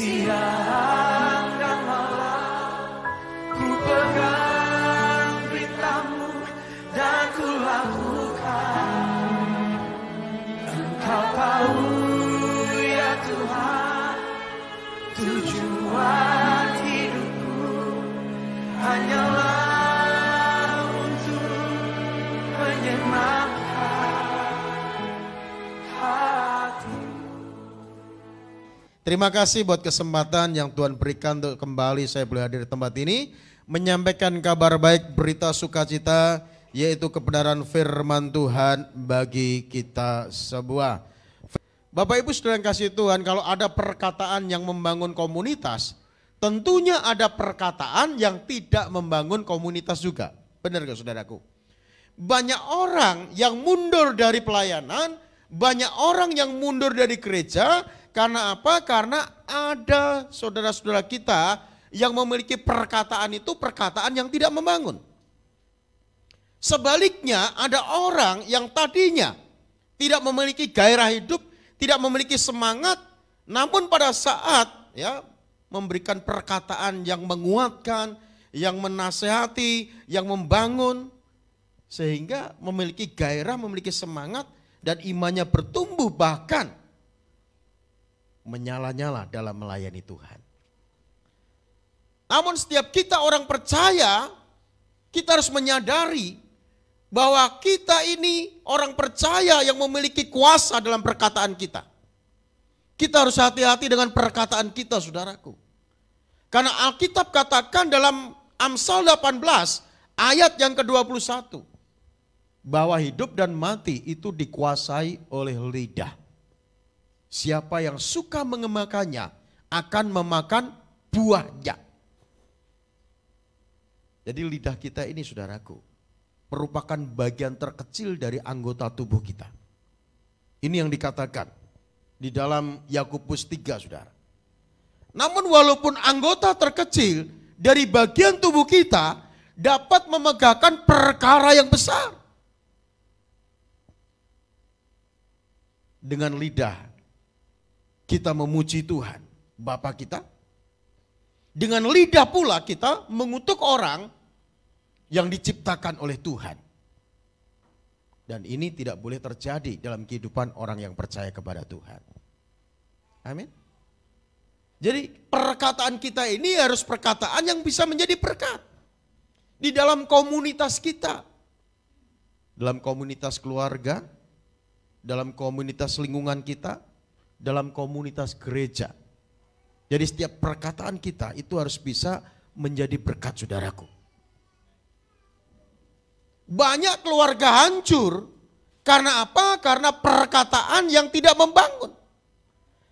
Siang dan malam ku pegang beritamu dan ku lakukan. Engkau tahu ya Tuhan, tujuan hidupku hanyalah untuk menyenangkan hati. Terima kasih buat kesempatan yang Tuhan berikan untuk kembali saya boleh hadir di tempat ini. Menyampaikan kabar baik, berita sukacita, yaitu kebenaran firman Tuhan bagi kita semua. Bapak Ibu Saudara yang kasih Tuhan, kalau ada perkataan yang membangun komunitas, tentunya ada perkataan yang tidak membangun komunitas juga. Benar gak saudaraku? Banyak orang yang mundur dari pelayanan, banyak orang yang mundur dari gereja. Karena apa? Karena ada saudara-saudara kita yang memiliki perkataan itu perkataan yang tidak membangun. Sebaliknya ada orang yang tadinya tidak memiliki gairah hidup, tidak memiliki semangat, namun pada saat ya memberikan perkataan yang menguatkan, yang menasehati, yang membangun, sehingga memiliki gairah, memiliki semangat, dan imannya bertumbuh, bahkan menyala-nyala dalam melayani Tuhan. Namun setiap kita orang percaya, kita harus menyadari bahwa kita ini orang percaya yang memiliki kuasa dalam perkataan kita. Kita harus hati-hati dengan perkataan kita, saudaraku. Karena Alkitab katakan dalam Amsal 18 ayat yang ke-21 bahwa hidup dan mati itu dikuasai oleh lidah. Siapa yang suka mengemakannya akan memakan buahnya. Jadi lidah kita ini saudaraku merupakan bagian terkecil dari anggota tubuh kita. Ini yang dikatakan di dalam Yakobus 3 saudara. Namun walaupun anggota terkecil dari bagian tubuh kita dapat memegahkan perkara yang besar. Dengan lidah kita memuji Tuhan, Bapa kita. Dengan lidah pula kita mengutuk orang yang diciptakan oleh Tuhan. Dan ini tidak boleh terjadi dalam kehidupan orang yang percaya kepada Tuhan. Amin. Jadi perkataan kita ini harus perkataan yang bisa menjadi berkat. Di dalam komunitas kita. Dalam komunitas keluarga, dalam komunitas lingkungan kita, dalam komunitas gereja. Jadi setiap perkataan kita itu harus bisa menjadi berkat saudaraku. Banyak keluarga hancur karena apa? Karena perkataan yang tidak membangun.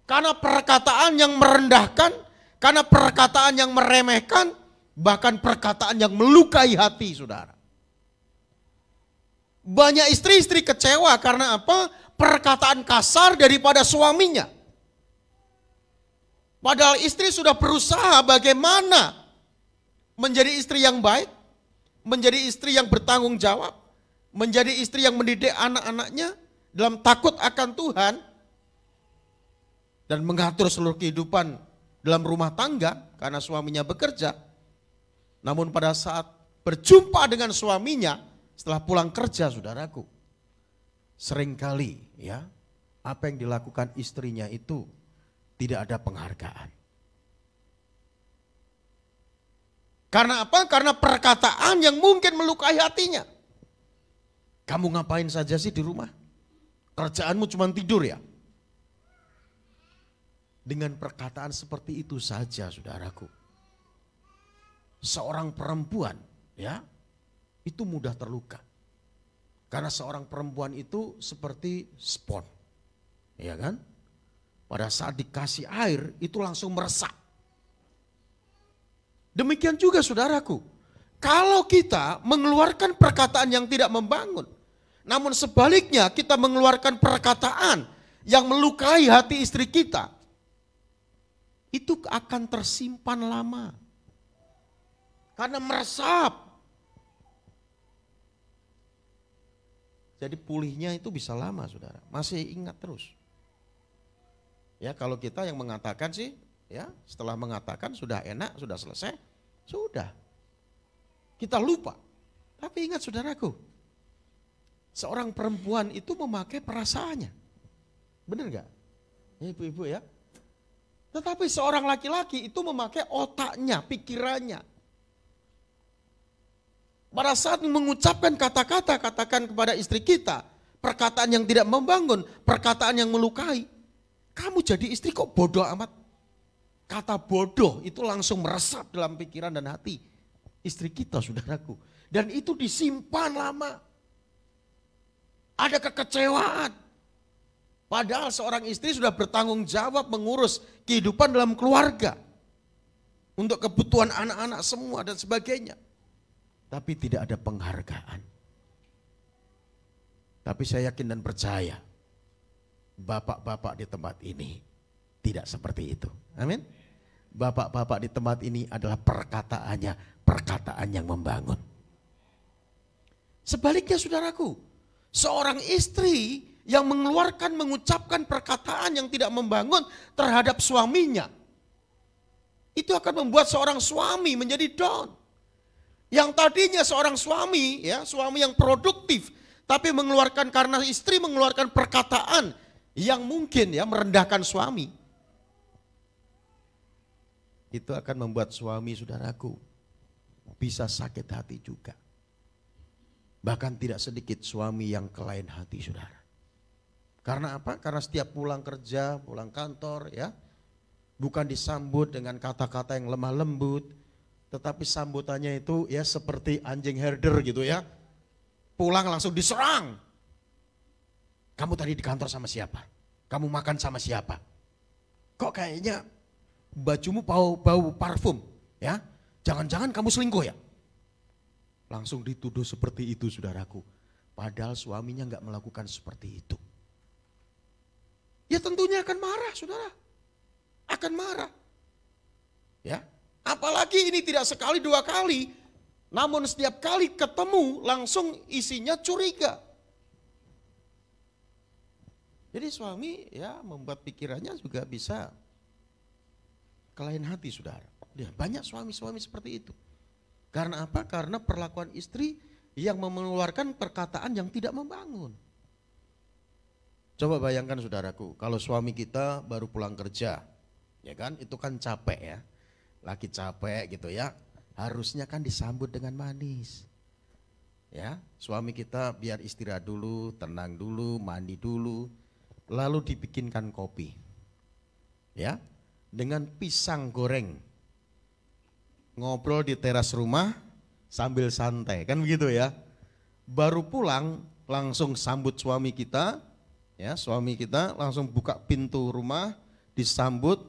Karena perkataan yang merendahkan, karena perkataan yang meremehkan, bahkan perkataan yang melukai hati saudara. Banyak istri-istri kecewa karena apa? Perkataan kasar daripada suaminya. Padahal istri sudah berusaha bagaimana menjadi istri yang baik, menjadi istri yang bertanggung jawab, menjadi istri yang mendidik anak-anaknya dalam takut akan Tuhan, dan mengatur seluruh kehidupan dalam rumah tangga karena suaminya bekerja. Namun pada saat berjumpa dengan suaminya setelah pulang kerja saudaraku, seringkali ya apa yang dilakukan istrinya itu tidak ada penghargaan. Karena apa? Karena perkataan yang mungkin melukai hatinya. Kamu ngapain saja sih di rumah? Kerjaanmu cuma tidur ya? Dengan perkataan seperti itu saja saudaraku, seorang perempuan ya itu mudah terluka. Karena seorang perempuan itu seperti spon, ya kan? Pada saat dikasih air itu langsung meresap. Demikian juga saudaraku, kalau kita mengeluarkan perkataan yang tidak membangun, namun sebaliknya kita mengeluarkan perkataan yang melukai hati istri kita, itu akan tersimpan lama. Karena meresap. Jadi pulihnya itu bisa lama saudara, masih ingat terus. Ya kalau kita yang mengatakan sih ya, setelah mengatakan sudah enak, sudah selesai, sudah. Kita lupa. Tapi ingat saudaraku, seorang perempuan itu memakai perasaannya. Benar nggak? Ya, ibu-ibu ya. Tetapi seorang laki-laki itu memakai otaknya, pikirannya. Pada saat mengucapkan kata-kata, katakan kepada istri kita, perkataan yang tidak membangun, perkataan yang melukai. Kamu jadi istri kok bodoh amat. Kata bodoh itu langsung meresap dalam pikiran dan hati istri kita, saudaraku. Dan itu disimpan lama. Ada kekecewaan. Padahal seorang istri sudah bertanggung jawab mengurus kehidupan dalam keluarga. Untuk kebutuhan anak-anak semua dan sebagainya. Tapi tidak ada penghargaan. Tapi saya yakin dan percaya, bapak-bapak di tempat ini tidak seperti itu. Amin. Bapak-bapak di tempat ini adalah perkataannya, perkataan yang membangun. Sebaliknya saudaraku, seorang istri yang mengucapkan perkataan yang tidak membangun terhadap suaminya, itu akan membuat seorang suami menjadi down. Yang tadinya seorang suami, ya, suami yang produktif, tapi karena istri mengeluarkan perkataan yang mungkin ya merendahkan suami, itu akan membuat suami, saudaraku, bisa sakit hati juga. Bahkan tidak sedikit suami yang kelain hati, saudara. Karena apa? Karena setiap pulang kerja, pulang kantor, ya, bukan disambut dengan kata-kata yang lemah lembut, tetapi sambutannya itu ya seperti anjing herder gitu ya. Pulang langsung diserang. Kamu tadi di kantor sama siapa? Kamu makan sama siapa? Kok kayaknya bajumu bau parfum, ya? Jangan-jangan kamu selingkuh ya? Langsung dituduh seperti itu, saudaraku. Padahal suaminya nggak melakukan seperti itu. Ya tentunya akan marah, saudara. Akan marah. Ya, apalagi ini tidak sekali dua kali, namun setiap kali ketemu langsung isinya curiga. Jadi suami ya membuat pikirannya juga bisa kelain hati, saudara. Ya, banyak suami-suami seperti itu. Karena apa? Karena perlakuan istri yang mengeluarkan perkataan yang tidak membangun. Coba bayangkan, saudaraku, kalau suami kita baru pulang kerja, ya kan, itu kan capek ya. Laki capek gitu ya, harusnya kan disambut dengan manis. Ya, suami kita biar istirahat dulu, tenang dulu, mandi dulu, lalu dibikinkan kopi. Ya, dengan pisang goreng. Ngobrol di teras rumah sambil santai, kan begitu ya. Baru pulang langsung sambut suami kita, ya, suami kita langsung buka pintu rumah, disambut,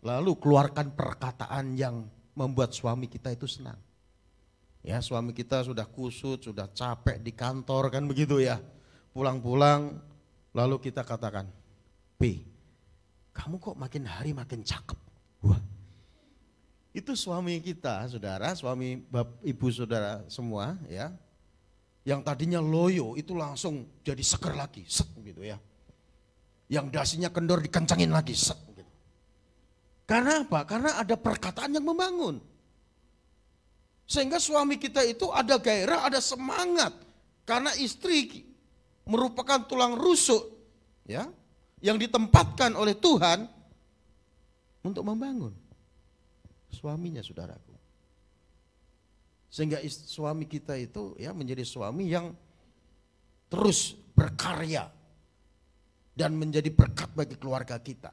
lalu keluarkan perkataan yang membuat suami kita itu senang. Ya, suami kita sudah kusut, sudah capek di kantor, kan begitu ya. Pulang-pulang lalu kita katakan, "Pi, kamu kok makin hari makin cakep." Wah, itu suami kita, saudara, suami ibu saudara semua ya. Yang tadinya loyo itu langsung jadi seger lagi, set gitu ya. Yang dasinya kendor dikencangin lagi, set gitu. Karena apa? Karena ada perkataan yang membangun. Sehingga suami kita itu ada gairah, ada semangat. Karena istri merupakan tulang rusuk ya, yang ditempatkan oleh Tuhan untuk membangun suaminya, saudaraku. Sehingga suami kita itu ya menjadi suami yang terus berkarya dan menjadi berkat bagi keluarga kita.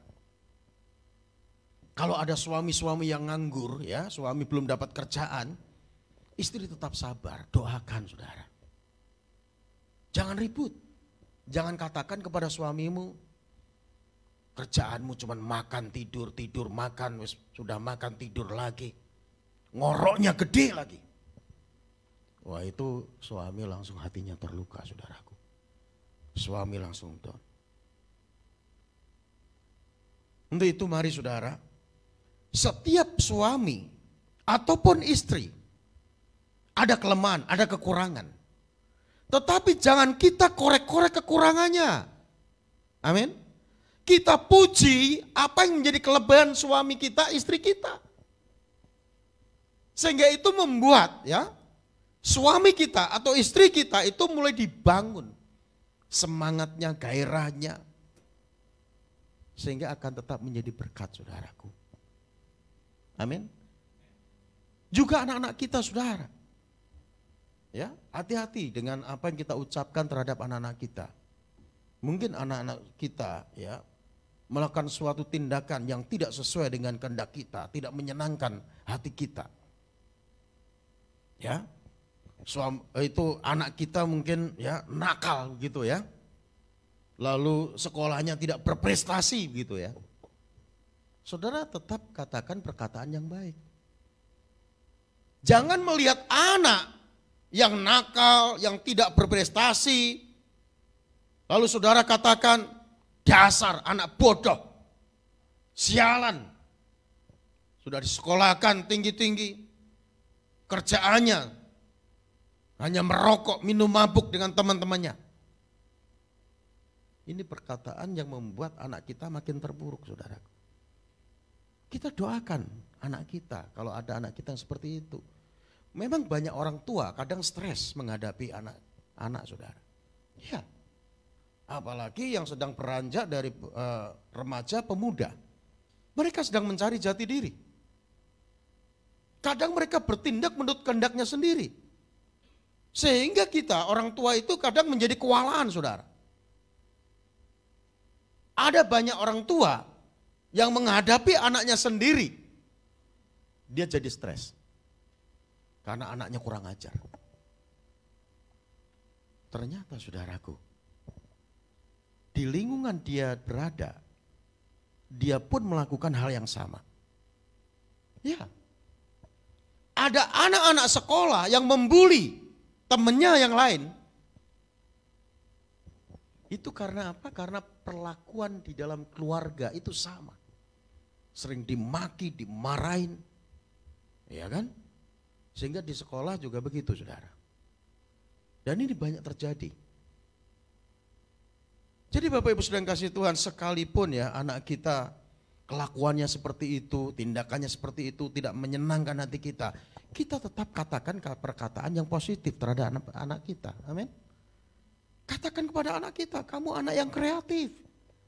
Kalau ada suami-suami yang nganggur ya, suami belum dapat kerjaan, istri tetap sabar, doakan, saudara. Jangan ribut. Jangan katakan kepada suamimu, kerjaanmu cuma makan, tidur, tidur, makan, sudah makan, tidur lagi. Ngoroknya gede lagi. Wah, itu suami langsung hatinya terluka, saudaraku. Suami langsung down. Untuk itu mari saudara, setiap suami ataupun istri ada kelemahan, ada kekurangan. Tetapi jangan kita korek-korek kekurangannya. Amin. kita puji apa yang menjadi kelebihan suami kita, istri kita. Sehingga itu membuat ya suami kita atau istri kita itu mulai dibangun semangatnya, gairahnya, sehingga akan tetap menjadi berkat, saudaraku. Amin. Juga anak-anak kita, saudara. Ya, hati-hati dengan apa yang kita ucapkan terhadap anak-anak kita. Mungkin anak-anak kita ya melakukan suatu tindakan yang tidak sesuai dengan kehendak kita, tidak menyenangkan hati kita. Ya. Itu anak kita mungkin ya nakal gitu ya. Lalu sekolahnya tidak berprestasi gitu ya. Saudara tetap katakan perkataan yang baik. Jangan melihat anak yang nakal, yang tidak berprestasi. Lalu saudara katakan dasar anak bodoh. Sialan. Sudah disekolahkan tinggi-tinggi. Kerjaannya hanya merokok, minum mabuk dengan teman-temannya. Ini perkataan yang membuat anak kita makin terpuruk, saudara. Kita doakan anak kita kalau ada anak kita yang seperti itu. Memang banyak orang tua kadang stres menghadapi anak saudara. Ya, apalagi yang sedang beranjak dari remaja pemuda. Mereka sedang mencari jati diri. Kadang mereka bertindak menurut kehendaknya sendiri. Sehingga kita orang tua itu kadang menjadi kewalahan, saudara. Ada banyak orang tua yang menghadapi anaknya sendiri. Dia jadi stres. Karena anaknya kurang ajar. Ternyata saudaraku, di lingkungan dia berada, dia pun melakukan hal yang sama. Ya. Ada anak-anak sekolah yang membuli temannya yang lain. Itu karena apa? Karena perlakuan di dalam keluarga itu sama. Sering dimaki, dimarahin. Ya kan? Sehingga di sekolah juga begitu, saudara. Dan ini banyak terjadi. Jadi Bapak Ibu Saudara yang kasih Tuhan, sekalipun ya anak kita kelakuannya seperti itu, tindakannya seperti itu, tidak menyenangkan hati kita, kita tetap katakan perkataan yang positif terhadap anak kita. Amin. Katakan kepada anak kita, kamu anak yang kreatif.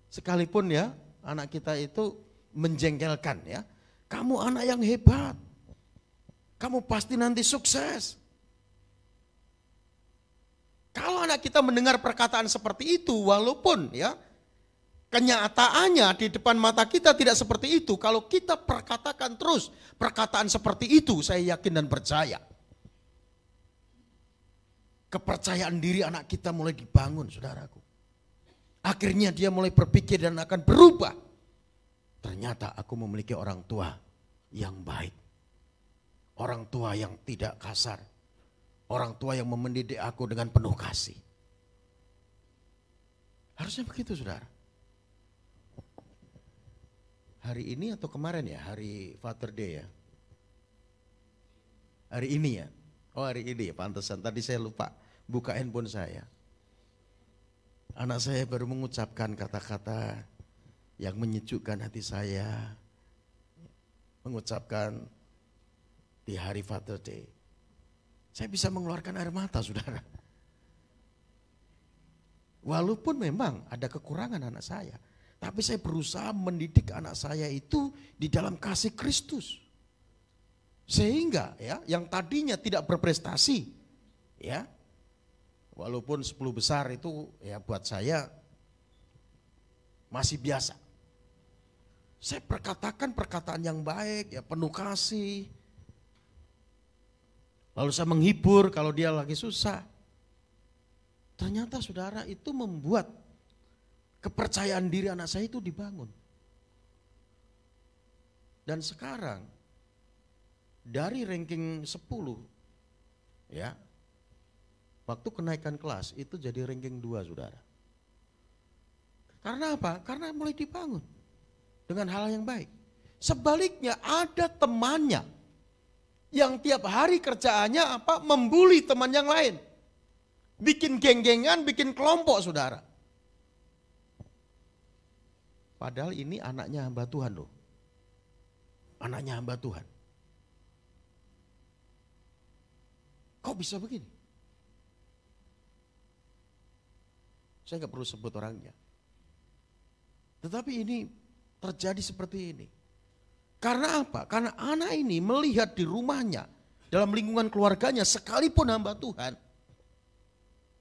Sekalipun ya anak kita itu menjengkelkan ya, kamu anak yang hebat. Kamu pasti nanti sukses. Kalau anak kita mendengar perkataan seperti itu, walaupun ya kenyataannya di depan mata kita tidak seperti itu, kalau kita perkatakan terus perkataan seperti itu, saya yakin dan percaya. Kepercayaan diri anak kita mulai dibangun, saudaraku. Akhirnya dia mulai berpikir dan akan berubah. Ternyata aku memiliki orang tua yang baik. Orang tua yang tidak kasar. Orang tua yang mendidik aku dengan penuh kasih. Harusnya begitu, saudara. Hari ini atau kemarin ya, hari Father Day ya. Hari ini ya. Oh hari ini ya, pantesan. Tadi saya lupa buka handphone saya. Anak saya baru mengucapkan kata-kata yang menyejukkan hati saya. Mengucapkan di hari Father Day. Saya bisa mengeluarkan air mata, saudara. Walaupun memang ada kekurangan anak saya. Tapi saya berusaha mendidik anak saya itu di dalam kasih Kristus. Sehingga ya yang tadinya tidak berprestasi. Ya, walaupun 10 besar itu ya buat saya masih biasa. Saya perkatakan perkataan yang baik, ya penuh kasih. Lalu saya menghibur kalau dia lagi susah. Ternyata saudara itu membuat kepercayaan diri anak saya itu dibangun. Dan sekarang dari ranking 10 ya, waktu kenaikan kelas itu jadi ranking 2, saudara. Karena apa? Karena mulai dibangun dengan hal yang baik. Sebaliknya ada temannya yang tiap hari kerjaannya apa? Membuli teman yang lain. Bikin geng-gengan, bikin kelompok, saudara. Padahal ini anaknya hamba Tuhan loh. Anaknya hamba Tuhan. Kok bisa begini? Saya nggak perlu sebut orangnya. Tetapi ini terjadi seperti ini. Karena apa? Karena anak ini melihat di rumahnya, dalam lingkungan keluarganya, sekalipun hamba Tuhan,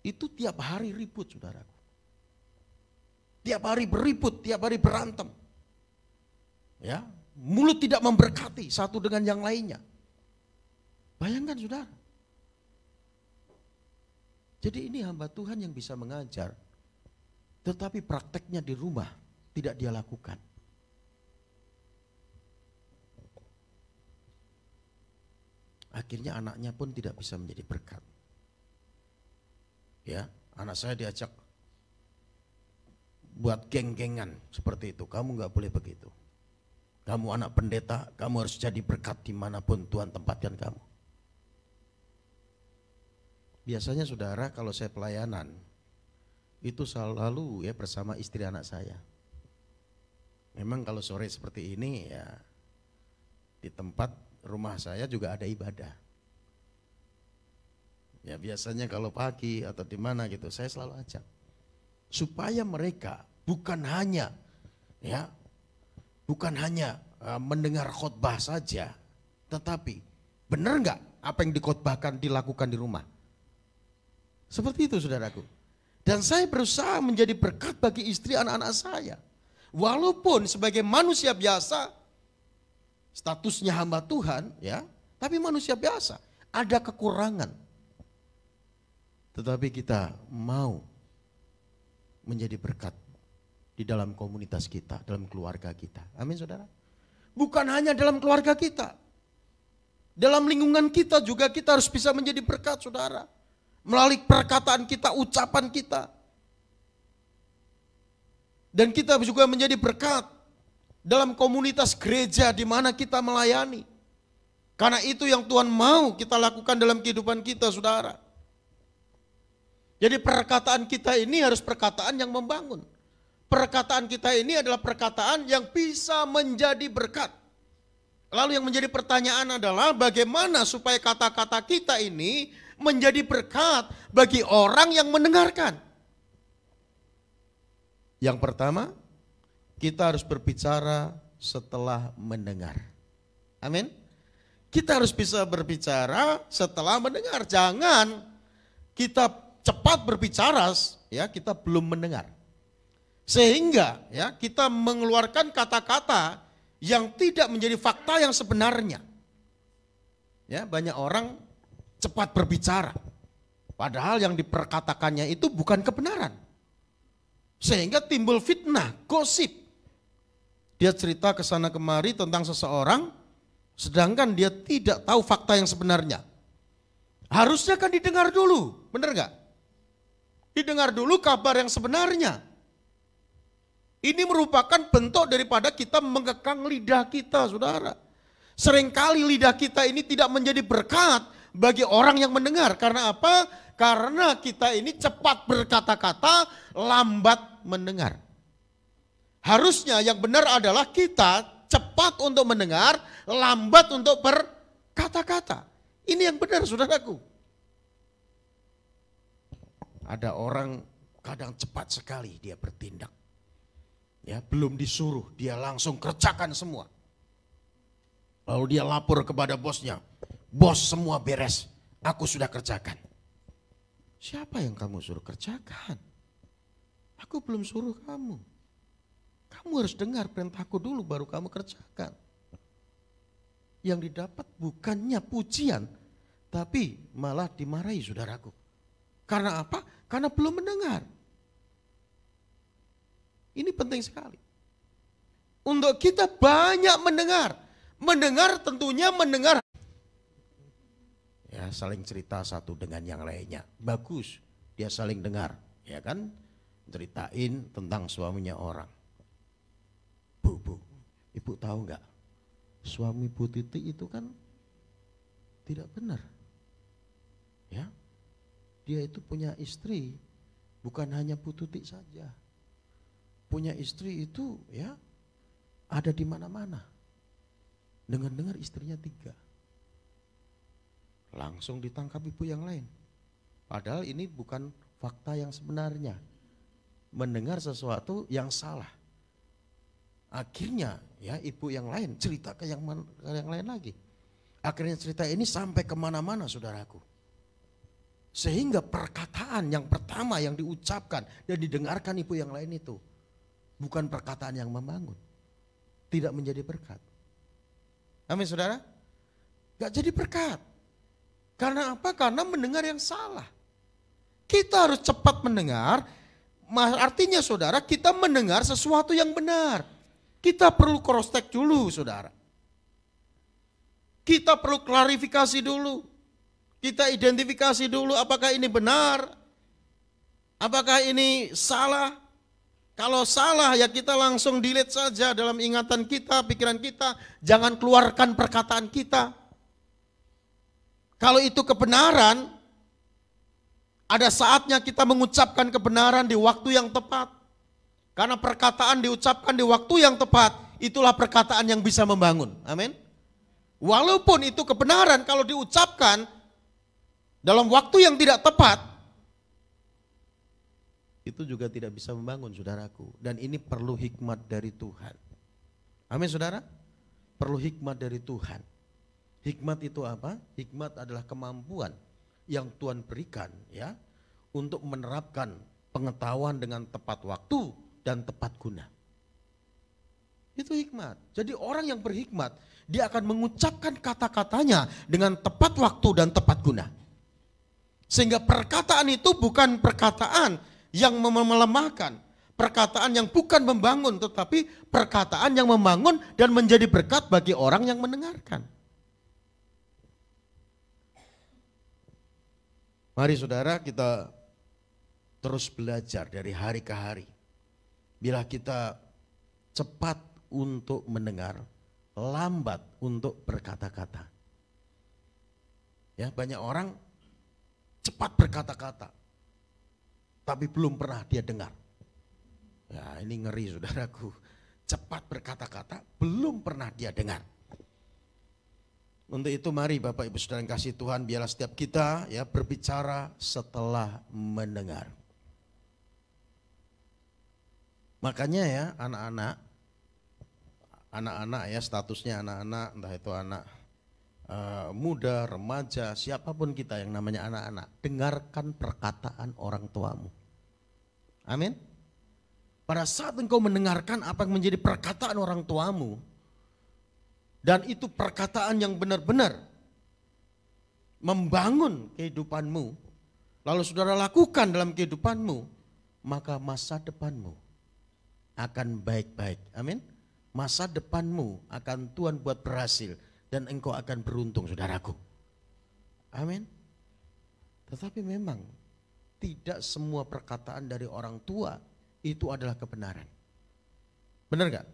itu tiap hari ribut, saudaraku. Tiap hari beribut, tiap hari berantem. Ya, mulut tidak memberkati satu dengan yang lainnya. Bayangkan, saudara. Jadi ini hamba Tuhan yang bisa mengajar, tetapi prakteknya di rumah tidak dia lakukan. Akhirnya anaknya pun tidak bisa menjadi berkat. Ya, anak saya diajak buat geng-gengan seperti itu. Kamu nggak boleh begitu. Kamu anak pendeta, kamu harus jadi berkat dimanapun Tuhan tempatkan kamu. Biasanya saudara, kalau saya pelayanan, itu selalu ya bersama istri anak saya. Memang kalau sore seperti ini ya di tempat rumah saya juga ada ibadah. Ya biasanya kalau pagi atau di mana gitu saya selalu ajak. Supaya mereka bukan hanya mendengar khotbah saja, tetapi benar nggak apa yang dikhotbahkan dilakukan di rumah? Seperti itu, saudaraku. Dan saya berusaha menjadi berkat bagi istri anak-anak saya. Walaupun sebagai manusia biasa, statusnya hamba Tuhan, ya, tapi manusia biasa, ada kekurangan. Tetapi kita mau menjadi berkat di dalam komunitas kita, dalam keluarga kita. Amin, saudara. Bukan hanya dalam keluarga kita, dalam lingkungan kita juga kita harus bisa menjadi berkat, saudara. Melalui perkataan kita, ucapan kita. Dan kita juga menjadi berkat dalam komunitas gereja di mana kita melayani. Karena itu yang Tuhan mau kita lakukan dalam kehidupan kita, saudara. Jadi perkataan kita ini harus perkataan yang membangun. Perkataan kita ini adalah perkataan yang bisa menjadi berkat. Lalu yang menjadi pertanyaan adalah bagaimana supaya kata-kata kita ini menjadi berkat bagi orang yang mendengarkan. Yang pertama, kita harus berbicara setelah mendengar. Amin. Kita harus bisa berbicara setelah mendengar. Jangan kita cepat berbicara, ya kita belum mendengar. Sehingga ya kita mengeluarkan kata-kata yang tidak menjadi fakta yang sebenarnya. Ya, banyak orang cepat berbicara, padahal yang diperkatakannya itu bukan kebenaran. Sehingga timbul fitnah, gosip. Dia cerita ke sana kemari tentang seseorang, sedangkan dia tidak tahu fakta yang sebenarnya. Harusnya kan didengar dulu, benar nggak? Didengar dulu kabar yang sebenarnya. Ini merupakan bentuk daripada kita mengekang lidah kita, saudara. Seringkali lidah kita ini tidak menjadi berkat bagi orang yang mendengar. Karena apa? Karena kita ini cepat berkata-kata, lambat mendengar. Harusnya yang benar adalah kita cepat untuk mendengar, lambat untuk berkata-kata. Ini yang benar, saudaraku. Ada orang kadang cepat sekali dia bertindak. Ya, belum disuruh, dia langsung kerjakan semua. Lalu dia lapor kepada bosnya, bos semua beres, aku sudah kerjakan. Siapa yang kamu suruh kerjakan? Aku belum suruh kamu. Kamu harus dengar perintahku dulu baru kamu kerjakan. Yang didapat bukannya pujian, tapi malah dimarahi, saudaraku. Karena apa? Karena belum mendengar. Ini penting sekali. Untuk kita banyak mendengar. Mendengar tentunya mendengar. Ya, saling cerita satu dengan yang lainnya. Bagus, dia saling dengar. Ya kan? Ceritain tentang suaminya orang. Bu, ibu tahu nggak? Suami Bu Titi itu kan tidak benar. Ya, dia itu punya istri. Bukan hanya Bu Titi saja. punya istri itu ya ada di mana-mana. Dengar-dengar istrinya 3. Langsung ditangkap ibu yang lain. Padahal ini bukan fakta yang sebenarnya. Mendengar sesuatu yang salah. Akhirnya ya ibu yang lain cerita ke yang lain lagi. Akhirnya cerita ini sampai kemana-mana saudaraku. Sehingga perkataan yang pertama yang diucapkan dan didengarkan ibu yang lain itu bukan perkataan yang membangun. Tidak menjadi berkat. Amin saudara? Gak jadi berkat. Karena apa? Karena mendengar yang salah. Kita harus cepat mendengar. Artinya saudara, kita mendengar sesuatu yang benar. Kita perlu cross check dulu saudara. Kita perlu klarifikasi dulu. Kita identifikasi dulu apakah ini benar. Apakah ini salah. Kalau salah ya kita langsung delete saja dalam ingatan kita, pikiran kita. Jangan keluarkan perkataan kita. Kalau itu kebenaran, ada saatnya kita mengucapkan kebenaran di waktu yang tepat. Karena perkataan diucapkan di waktu yang tepat, itulah perkataan yang bisa membangun. Amin. Walaupun itu kebenaran, kalau diucapkan dalam waktu yang tidak tepat, itu juga tidak bisa membangun saudaraku. Dan ini perlu hikmat dari Tuhan. Amin saudara. Perlu hikmat dari Tuhan. Hikmat itu apa? Hikmat adalah kemampuan yang Tuhan berikan ya untuk menerapkan pengetahuan dengan tepat waktu dan tepat guna. Itu hikmat. Jadi orang yang berhikmat, dia akan mengucapkan kata-katanya dengan tepat waktu dan tepat guna. Sehingga perkataan itu bukan perkataan yang melemahkan, perkataan yang bukan membangun, tetapi perkataan yang membangun dan menjadi berkat bagi orang yang mendengarkan. Mari saudara kita terus belajar dari hari ke hari. Bila kita cepat untuk mendengar, lambat untuk berkata-kata. Ya, banyak orang cepat berkata-kata, tapi belum pernah dia dengar. Ya, ini ngeri saudaraku. Cepat berkata-kata, belum pernah dia dengar. Untuk itu mari Bapak Ibu Saudara yang kasih Tuhan, biarlah setiap kita ya berbicara setelah mendengar. Makanya ya anak-anak ya statusnya anak-anak, entah itu anak muda, remaja, siapapun kita yang namanya anak-anak, dengarkan perkataan orang tuamu. Amin. Pada saat engkau mendengarkan apa yang menjadi perkataan orang tuamu, dan itu perkataan yang benar-benar membangun kehidupanmu, lalu saudara lakukan dalam kehidupanmu, maka masa depanmu akan baik-baik. Amin. Masa depanmu akan Tuhan buat berhasil dan engkau akan beruntung saudaraku. Amin. Tetapi memang tidak semua perkataan dari orang tua itu adalah kebenaran. Benar gak?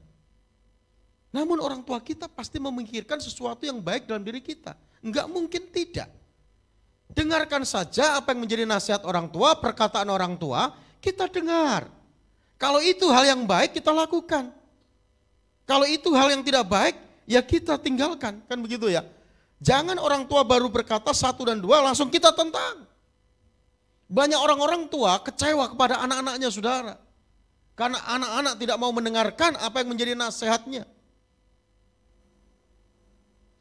Namun orang tua kita pasti memikirkan sesuatu yang baik dalam diri kita. Enggak mungkin tidak. Dengarkan saja apa yang menjadi nasihat orang tua, perkataan orang tua, kita dengar. Kalau itu hal yang baik kita lakukan. Kalau itu hal yang tidak baik, ya kita tinggalkan. Kan begitu ya. Jangan orang tua baru berkata 1 dan 2 langsung kita tentang. Banyak orang-orang tua kecewa kepada anak-anaknya saudara. Karena anak-anak tidak mau mendengarkan apa yang menjadi nasihatnya.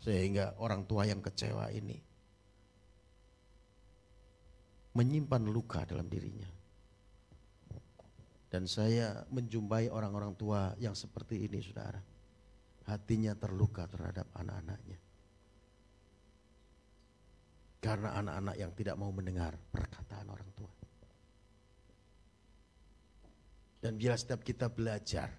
Sehingga orang tua yang kecewa ini menyimpan luka dalam dirinya. Dan saya menjumpai orang-orang tua yang seperti ini saudara. Hatinya terluka terhadap anak-anaknya. Karena anak-anak yang tidak mau mendengar perkataan orang tua. Dan bila setiap kita belajar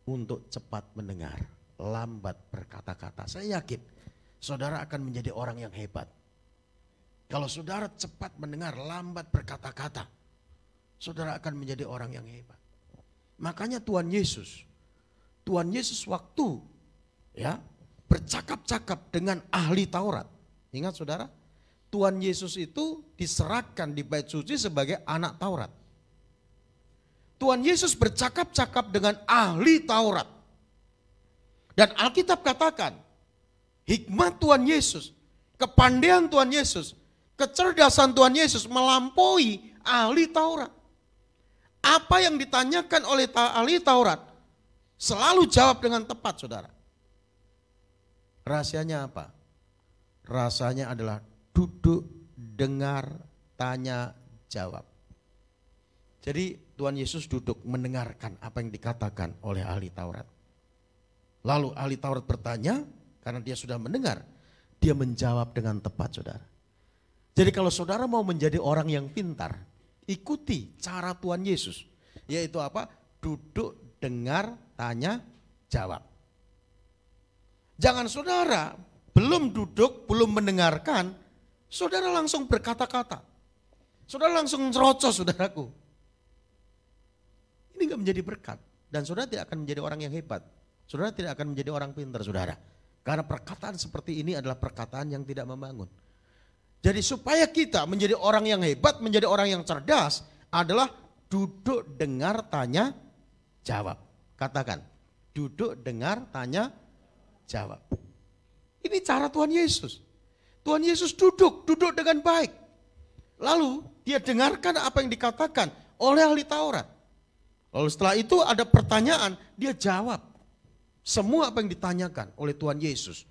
untuk cepat mendengar, lambat berkata-kata, saya yakin saudara akan menjadi orang yang hebat. Kalau saudara cepat mendengar, lambat berkata-kata, saudara akan menjadi orang yang hebat. Makanya Tuhan Yesus waktu ya bercakap-cakap dengan ahli Taurat. Ingat saudara, Tuhan Yesus itu diserahkan di bait suci sebagai anak Taurat. Tuhan Yesus bercakap-cakap dengan ahli Taurat. Dan Alkitab katakan, hikmat Tuhan Yesus, kepandaian Tuhan Yesus, kecerdasan Tuhan Yesus melampaui ahli Taurat. Apa yang ditanyakan oleh ahli Taurat selalu jawab dengan tepat, saudara. Rahasianya apa? Rahasianya adalah duduk, dengar, tanya, jawab. Jadi Tuhan Yesus duduk mendengarkan apa yang dikatakan oleh ahli Taurat. Lalu ahli Taurat bertanya, karena dia sudah mendengar, dia menjawab dengan tepat, saudara. Jadi kalau saudara mau menjadi orang yang pintar, ikuti cara Tuhan Yesus. Yaitu apa? Duduk, dengar, tanya, jawab. Jangan saudara belum duduk, belum mendengarkan, saudara langsung berkata-kata. Saudara langsung nyerocos, saudaraku. Ini enggak menjadi berkat. Dan saudara tidak akan menjadi orang yang hebat. Saudara tidak akan menjadi orang pintar, saudara. Karena perkataan seperti ini adalah perkataan yang tidak membangun. Jadi supaya kita menjadi orang yang hebat, menjadi orang yang cerdas, adalah duduk, dengar, tanya, jawab. Katakan, duduk, dengar, tanya, jawab. Ini cara Tuhan Yesus. Tuhan Yesus duduk dengan baik. Lalu dia dengarkan apa yang dikatakan oleh ahli Taurat. Lalu setelah itu ada pertanyaan, dia jawab. Semua apa yang ditanyakan oleh Tuhan Yesus.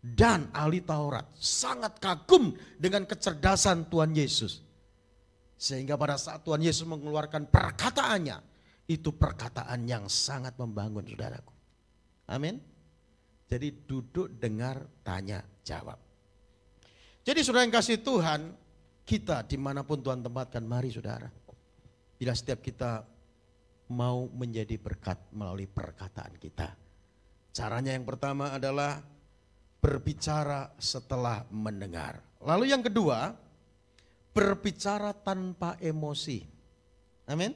Dan ahli Taurat sangat kagum dengan kecerdasan Tuhan Yesus. Sehingga pada saat Tuhan Yesus mengeluarkan perkataannya, itu perkataan yang sangat membangun, saudaraku. Amin. Jadi duduk, dengar, tanya, jawab. Jadi saudara yang kasih Tuhan, kita dimanapun Tuhan tempatkan, mari saudara. Bila setiap kita mau menjadi berkat melalui perkataan kita. Caranya yang pertama adalah berbicara setelah mendengar. Lalu yang kedua, berbicara tanpa emosi. Amin.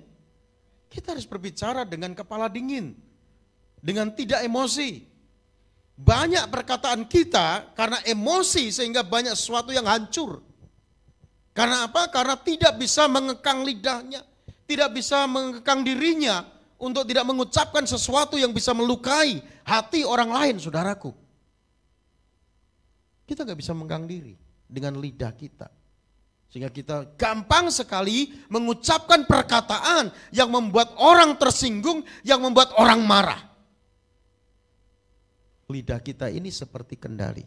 Kita harus berbicara dengan kepala dingin, dengan tidak emosi. Banyak perkataan kita karena emosi sehingga banyak sesuatu yang hancur. Karena apa? Karena tidak bisa mengekang lidahnya, tidak bisa mengekang dirinya untuk tidak mengucapkan sesuatu yang bisa melukai hati orang lain, saudaraku. Kita gak bisa mengekang diri dengan lidah kita. Sehingga kita gampang sekali mengucapkan perkataan yang membuat orang tersinggung, yang membuat orang marah. Lidah kita ini seperti kendali.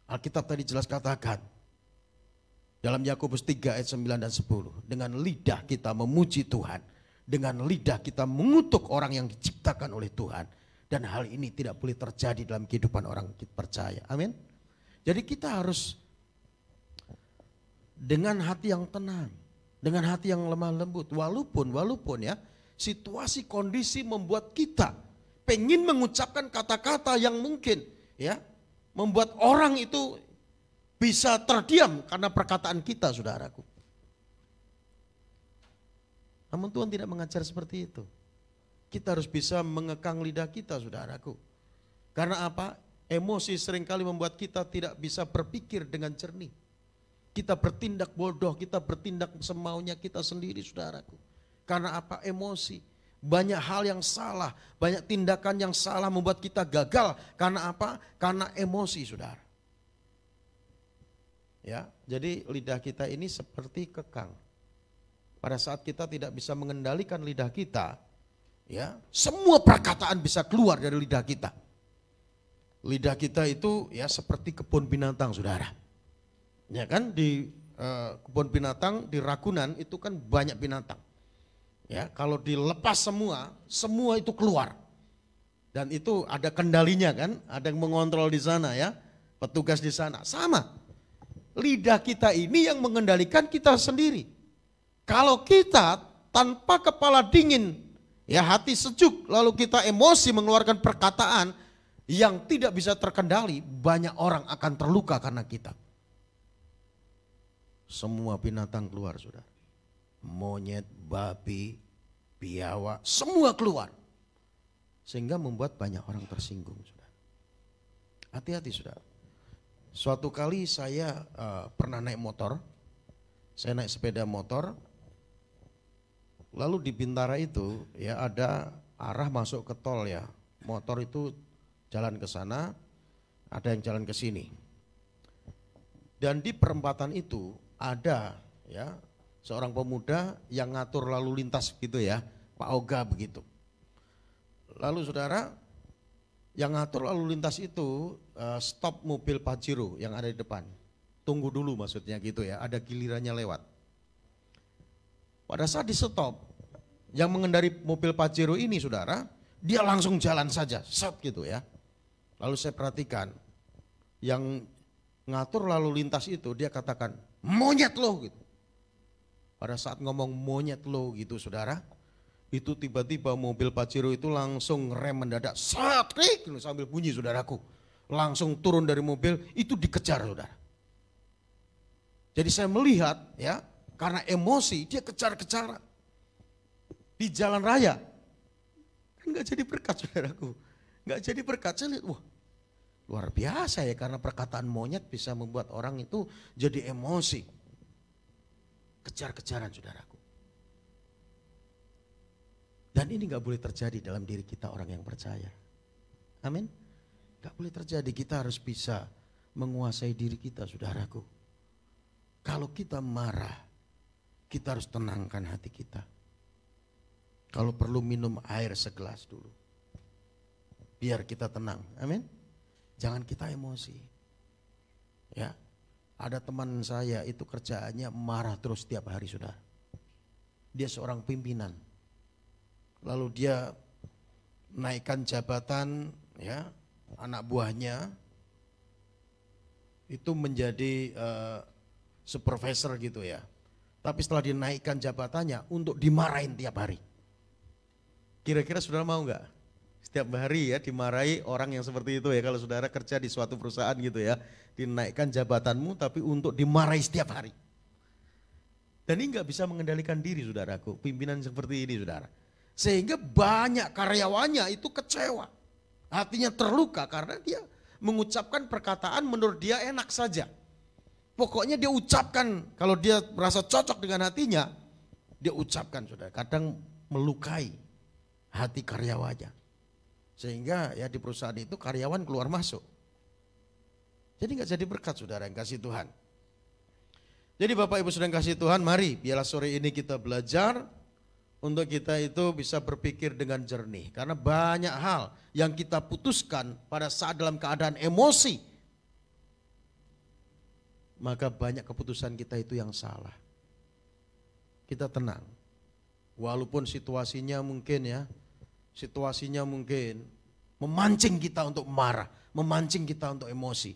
Alkitab tadi jelas katakan dalam Yakobus 3 ayat 9 dan 10. Dengan lidah kita memuji Tuhan. Dengan lidah kita mengutuk orang yang diciptakan oleh Tuhan. Dan hal ini tidak boleh terjadi dalam kehidupan orang percaya. Amin. Jadi kita harus dengan hati yang tenang. Dengan hati yang lemah lembut. Walaupun ya situasi kondisi membuat kita pengen mengucapkan kata-kata yang mungkin ya membuat orang itu bisa terdiam karena perkataan kita, saudaraku. Namun Tuhan tidak mengajar seperti itu. Kita harus bisa mengekang lidah kita, saudaraku. Karena apa? Emosi seringkali membuat kita tidak bisa berpikir dengan jernih. Kita bertindak bodoh, kita bertindak semaunya kita sendiri, saudaraku. Karena apa? Emosi. Banyak hal yang salah, banyak tindakan yang salah membuat kita gagal. Karena apa? Karena emosi, saudara. Ya, jadi lidah kita ini seperti kekang. Pada saat kita tidak bisa mengendalikan lidah kita, ya, semua perkataan bisa keluar dari lidah kita. Lidah kita itu ya seperti kebun binatang, saudara. Ya kan, di kebun binatang di Ragunan itu kan banyak binatang. Ya, kalau dilepas semua itu keluar. Dan itu ada kendalinya kan, ada yang mengontrol di sana ya, petugas di sana. Sama, lidah kita ini yang mengendalikan kita sendiri. Kalau kita tanpa kepala dingin, ya hati sejuk, lalu kita emosi mengeluarkan perkataan yang tidak bisa terkendali, banyak orang akan terluka karena kita. Semua binatang keluar, saudara. Monyet, babi, biawak, semua keluar. Sehingga membuat banyak orang tersinggung, saudara. Hati-hati, saudara. Suatu kali saya pernah naik motor, saya naik sepeda motor, Lalu di Bintara itu ya ada arah masuk ke tol ya. Motor itu jalan ke sana, ada yang jalan ke sini. Dan di perempatan itu ada ya seorang pemuda yang ngatur lalu lintas gitu ya, Pak Oga begitu. Lalu saudara, yang ngatur lalu lintas itu stop mobil Pajero yang ada di depan. Tunggu dulu maksudnya gitu ya, ada gilirannya lewat. Pada saat di stop, yang mengendari mobil Pajero ini saudara, dia langsung jalan saja, set gitu ya. Lalu saya perhatikan, yang ngatur lalu lintas itu dia katakan, monyet lo gitu. Pada saat ngomong monyet lo gitu saudara, itu tiba-tiba mobil Pajero itu langsung rem mendadak, set, klik, sambil bunyi saudaraku. Langsung turun dari mobil, itu dikejar saudara. Jadi saya melihat ya, karena emosi dia kejar-kejaran di jalan raya. Kan gak jadi berkat saudaraku. Gak jadi berkat, saya lihat, wah luar biasa ya, karena perkataan monyet bisa membuat orang itu jadi emosi. Kejar-kejaran saudaraku. Dan ini gak boleh terjadi dalam diri kita orang yang percaya. Amin. Gak boleh terjadi, kita harus bisa menguasai diri kita saudaraku. Kalau kita marah, kita harus tenangkan hati kita. Kalau perlu minum air segelas dulu. Biar kita tenang, amin. Jangan kita emosi. Ya, ada teman saya itu kerjaannya marah terus tiap hari saudara. Dia seorang pimpinan. Lalu dia naikkan jabatan ya, anak buahnya itu menjadi supervisor gitu ya. Tapi setelah dinaikkan jabatannya untuk dimarahin tiap hari. Kira-kira saudara mau nggak? Setiap hari ya dimarahi orang yang seperti itu ya, kalau saudara kerja di suatu perusahaan gitu ya. Dinaikkan jabatanmu tapi untuk dimarahi setiap hari. Dan ini nggak bisa mengendalikan diri saudaraku, pimpinan seperti ini saudara. Sehingga banyak karyawannya itu kecewa. Hatinya terluka karena dia mengucapkan perkataan menurut dia enak saja. Pokoknya dia ucapkan, kalau dia merasa cocok dengan hatinya, dia ucapkan saudara. Kadang melukai hati karyawannya. Sehingga ya di perusahaan itu karyawan keluar masuk. Jadi gak jadi berkat saudara yang kasih Tuhan. Jadi Bapak Ibu saudara yang kasih Tuhan, mari biarlah sore ini kita belajar untuk kita itu bisa berpikir dengan jernih. Karena banyak hal yang kita putuskan pada saat dalam keadaan emosi. Maka banyak keputusan kita itu yang salah. Kita tenang. Walaupun situasinya mungkin ya, situasinya mungkin memancing kita untuk marah, memancing kita untuk emosi.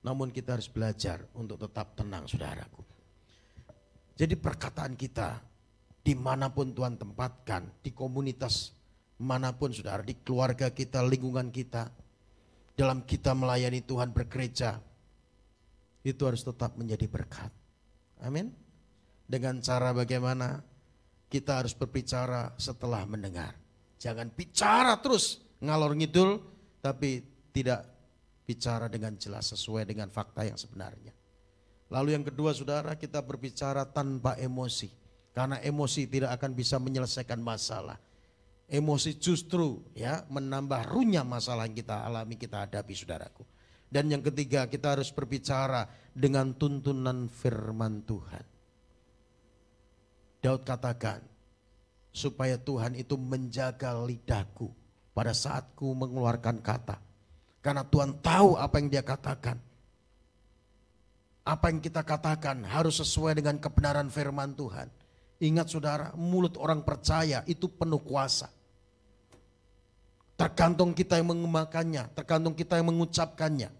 Namun kita harus belajar untuk tetap tenang saudaraku. Jadi perkataan kita dimanapun Tuhan tempatkan, di komunitas manapun saudara, di keluarga kita, lingkungan kita, dalam kita melayani Tuhan bergereja, itu harus tetap menjadi berkat. Amin. Dengan cara bagaimana? Kita harus berbicara setelah mendengar. Jangan bicara terus ngalor ngidul, tapi tidak bicara dengan jelas sesuai dengan fakta yang sebenarnya. Lalu yang kedua saudara, kita berbicara tanpa emosi. Karena emosi tidak akan bisa menyelesaikan masalah. Emosi justru ya menambah runyam masalah yang kita alami, kita hadapi saudaraku. Dan yang ketiga, kita harus berbicara dengan tuntunan firman Tuhan. Daud katakan, supaya Tuhan itu menjaga lidahku pada saat ku mengeluarkan kata. Karena Tuhan tahu apa yang dia katakan. Apa yang kita katakan harus sesuai dengan kebenaran firman Tuhan. Ingat saudara, mulut orang percaya itu penuh kuasa. Tergantung kita yang mengemakannya, tergantung kita yang mengucapkannya.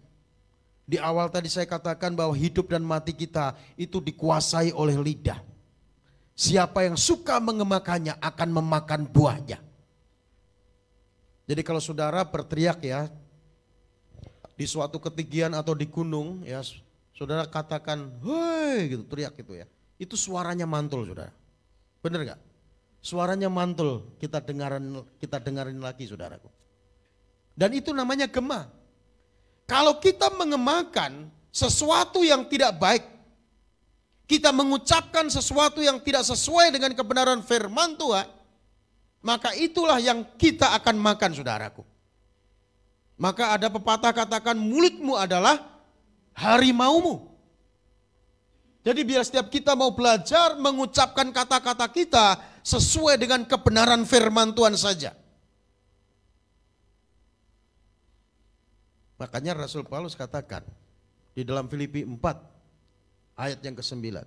Di awal tadi saya katakan bahwa hidup dan mati kita itu dikuasai oleh lidah. Siapa yang suka mengemakannya akan memakan buahnya. Jadi kalau saudara berteriak ya, di suatu ketinggian atau di gunung ya, saudara katakan, hei gitu, teriak gitu ya. Itu suaranya mantul saudara. Benar gak? Suaranya mantul, kita dengarin lagi saudaraku. Dan itu namanya gema. Kalau kita mengemakan sesuatu yang tidak baik, kita mengucapkan sesuatu yang tidak sesuai dengan kebenaran firman Tuhan, maka itulah yang kita akan makan, saudaraku. Maka ada pepatah katakan mulutmu adalah harimaumu. Jadi biar setiap kita mau belajar mengucapkan kata-kata kita sesuai dengan kebenaran firman Tuhan saja. Makanya Rasul Paulus katakan di dalam Filipi 4 ayat yang ke-9.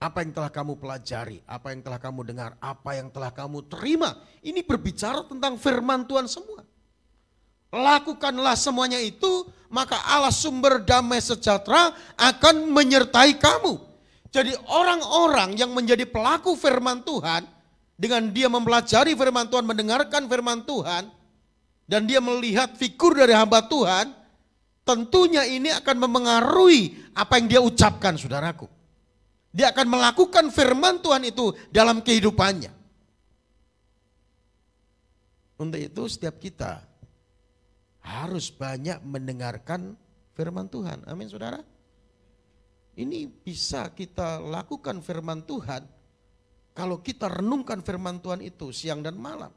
Apa yang telah kamu pelajari, apa yang telah kamu dengar, apa yang telah kamu terima. Ini berbicara tentang firman Tuhan semua. Lakukanlah semuanya itu, maka Allah sumber damai sejahtera akan menyertai kamu. Jadi orang-orang yang menjadi pelaku firman Tuhan, dengan dia mempelajari firman Tuhan, mendengarkan firman Tuhan, dan dia melihat figur dari hamba Tuhan, tentunya ini akan memengaruhi apa yang dia ucapkan, saudaraku. Dia akan melakukan firman Tuhan itu dalam kehidupannya. Untuk itu setiap kita harus banyak mendengarkan firman Tuhan. Amin, saudara. Ini bisa kita lakukan firman Tuhan kalau kita renungkan firman Tuhan itu siang dan malam.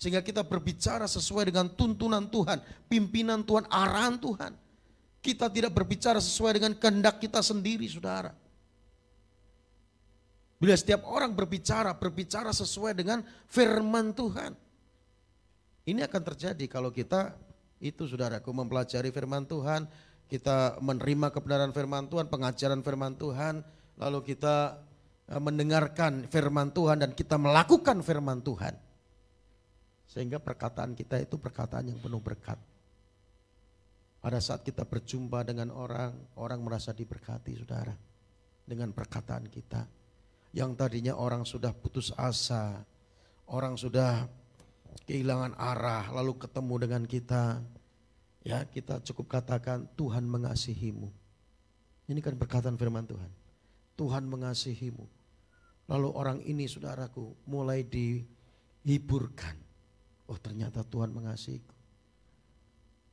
Sehingga kita berbicara sesuai dengan tuntunan Tuhan, pimpinan Tuhan, arahan Tuhan. Kita tidak berbicara sesuai dengan kehendak kita sendiri, saudara. Bila setiap orang berbicara sesuai dengan firman Tuhan. Ini akan terjadi kalau kita itu, saudaraku, mempelajari firman Tuhan, kita menerima kebenaran firman Tuhan, pengajaran firman Tuhan, lalu kita mendengarkan firman Tuhan dan kita melakukan firman Tuhan. Sehingga perkataan kita itu perkataan yang penuh berkat. Pada saat kita berjumpa dengan orang, orang merasa diberkati, saudara, dengan perkataan kita. Yang tadinya orang sudah putus asa, orang sudah kehilangan arah, lalu ketemu dengan kita, ya kita cukup katakan Tuhan mengasihimu. Ini kan perkataan firman Tuhan. Tuhan mengasihimu. Lalu orang ini, saudaraku, mulai dihiburkan. Oh, ternyata Tuhan mengasihiku.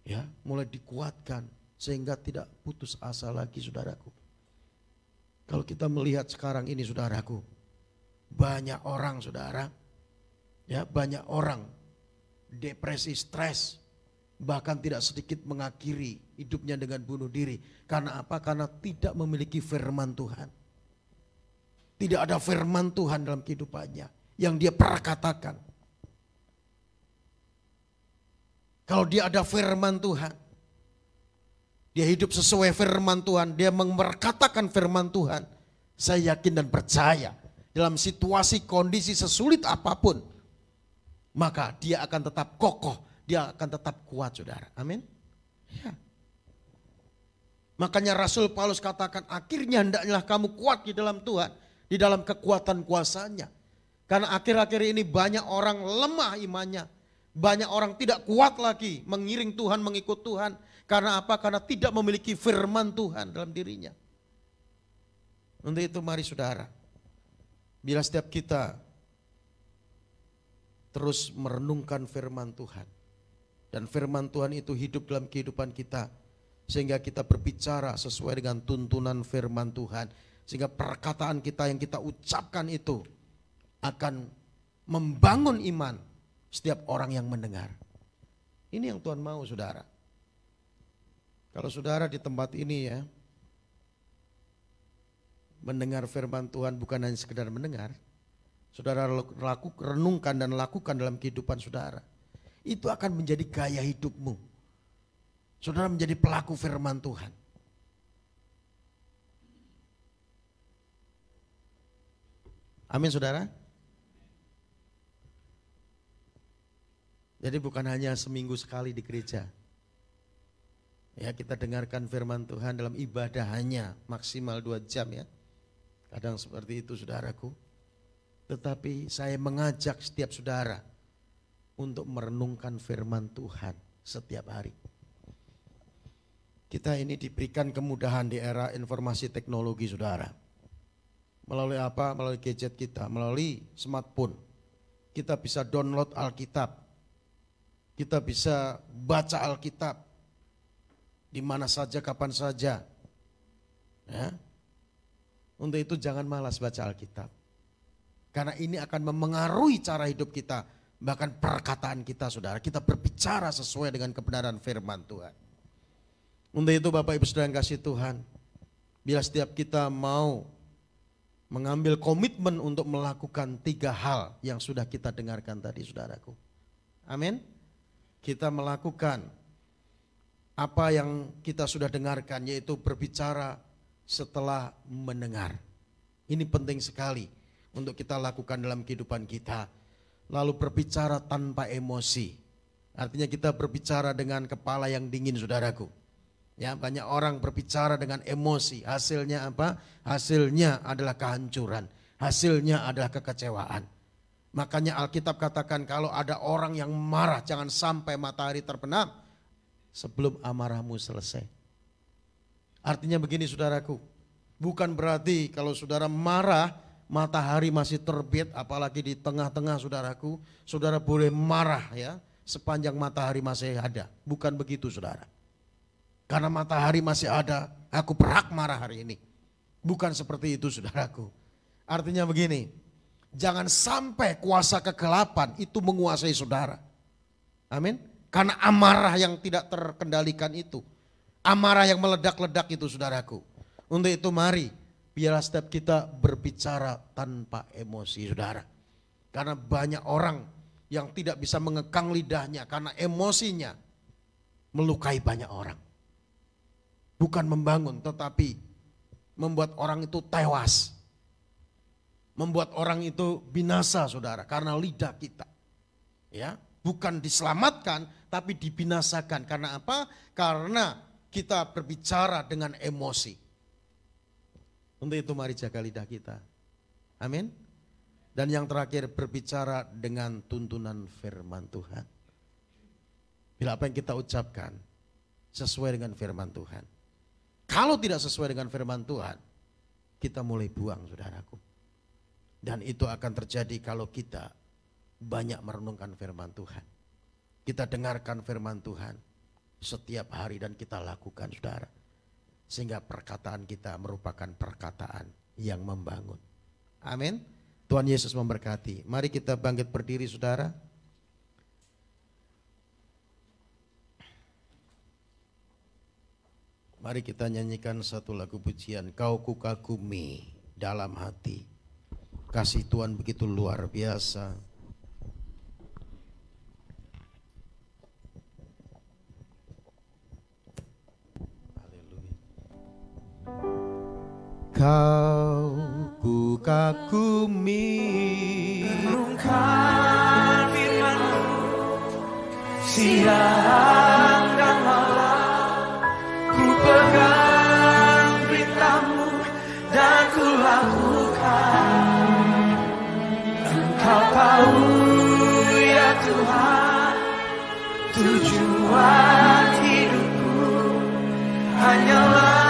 Ya, mulai dikuatkan sehingga tidak putus asa lagi, saudaraku. Kalau kita melihat sekarang ini, saudaraku, banyak orang, saudara, ya, banyak orang depresi, stres, bahkan tidak sedikit mengakhiri hidupnya dengan bunuh diri. Karena apa? Karena tidak memiliki firman Tuhan. Tidak ada firman Tuhan dalam kehidupannya yang dia pernah katakan. Kalau dia ada firman Tuhan, dia hidup sesuai firman Tuhan, dia memperkatakan firman Tuhan, saya yakin dan percaya dalam situasi kondisi sesulit apapun, maka dia akan tetap kokoh, dia akan tetap kuat, saudara. Amin. Ya. Makanya Rasul Paulus katakan, akhirnya hendaklah kamu kuat di dalam Tuhan, di dalam kekuatan kuasanya. Karena akhir-akhir ini banyak orang lemah imannya, banyak orang tidak kuat lagi mengiring Tuhan, mengikut Tuhan. Karena apa? Karena tidak memiliki firman Tuhan dalam dirinya. Untuk itu mari, saudara, bila setiap kita terus merenungkan firman Tuhan, dan firman Tuhan itu hidup dalam kehidupan kita, sehingga kita berbicara sesuai dengan tuntunan firman Tuhan, sehingga perkataan kita yang kita ucapkan itu akan membangun iman setiap orang yang mendengar. Ini yang Tuhan mau, saudara. Kalau saudara di tempat ini, ya, mendengar firman Tuhan bukan hanya sekedar mendengar, saudara renungkan dan lakukan dalam kehidupan saudara, itu akan menjadi gaya hidupmu. Saudara menjadi pelaku firman Tuhan. Amin, saudara. Jadi bukan hanya seminggu sekali di gereja, ya, kita dengarkan firman Tuhan dalam ibadah hanya maksimal 2 jam, ya. Kadang seperti itu, saudaraku. Tetapi saya mengajak setiap saudara untuk merenungkan firman Tuhan setiap hari. Kita ini diberikan kemudahan di era informasi teknologi, saudara. Melalui apa? Melalui gadget kita, melalui smartphone. Kita bisa download Alkitab. Kita bisa baca Alkitab di mana saja, kapan saja. Ya. Untuk itu jangan malas baca Alkitab. Karena ini akan memengaruhi cara hidup kita. Bahkan perkataan kita saudara. Kita berbicara sesuai dengan kebenaran firman Tuhan. Untuk itu Bapak Ibu Saudara yang kasih Tuhan. Bila setiap kita mau mengambil komitmen untuk melakukan 3 hal yang sudah kita dengarkan tadi saudaraku. Amin. Kita melakukan apa yang kita sudah dengarkan, yaitu berbicara setelah mendengar. Ini penting sekali untuk kita lakukan dalam kehidupan kita. Lalu berbicara tanpa emosi. Artinya kita berbicara dengan kepala yang dingin saudaraku. Ya, banyak orang berbicara dengan emosi. Hasilnya apa? Hasilnya adalah kehancuran. Hasilnya adalah kekecewaan. Makanya Alkitab katakan kalau ada orang yang marah, jangan sampai matahari terbenam sebelum amarahmu selesai. Artinya begini saudaraku, bukan berarti kalau saudara marah matahari masih terbit, apalagi di tengah-tengah saudaraku, saudara boleh marah ya sepanjang matahari masih ada. Bukan begitu saudara. Karena matahari masih ada, aku berhak marah hari ini. Bukan seperti itu saudaraku. Artinya begini, jangan sampai kuasa kegelapan itu menguasai saudara. Amin. Karena amarah yang tidak terkendalikan itu. Amarah yang meledak-ledak itu saudaraku. Untuk itu mari, biarlah setiap kita berbicara tanpa emosi saudara. Karena banyak orang yang tidak bisa mengekang lidahnya karena emosinya melukai banyak orang. Bukan membangun tetapi membuat orang itu tewas. Membuat orang itu binasa saudara karena lidah kita. Ya, bukan diselamatkan tapi dibinasakan. Karena apa? Karena kita berbicara dengan emosi. Untuk itu mari jaga lidah kita. Amin. Dan yang terakhir berbicara dengan tuntunan firman Tuhan. Bila apa yang kita ucapkan sesuai dengan firman Tuhan. Kalau tidak sesuai dengan firman Tuhan, kita mulai buang saudaraku. Dan itu akan terjadi kalau kita banyak merenungkan firman Tuhan. Kita dengarkan firman Tuhan setiap hari dan kita lakukan saudara. Sehingga perkataan kita merupakan perkataan yang membangun. Amin. Tuhan Yesus memberkati. Mari kita bangkit berdiri saudara. Mari kita nyanyikan satu lagu pujian. Kau kukagumi dalam hati. Kasih Tuhan begitu luar biasa. Haleluya. Kau kukagumi. Renungkan firman-Mu siang dan malam. Ku pegang berita-Mu dan ku lakukan. Engkau tahu ya Tuhan, tujuan hidupku hanyalah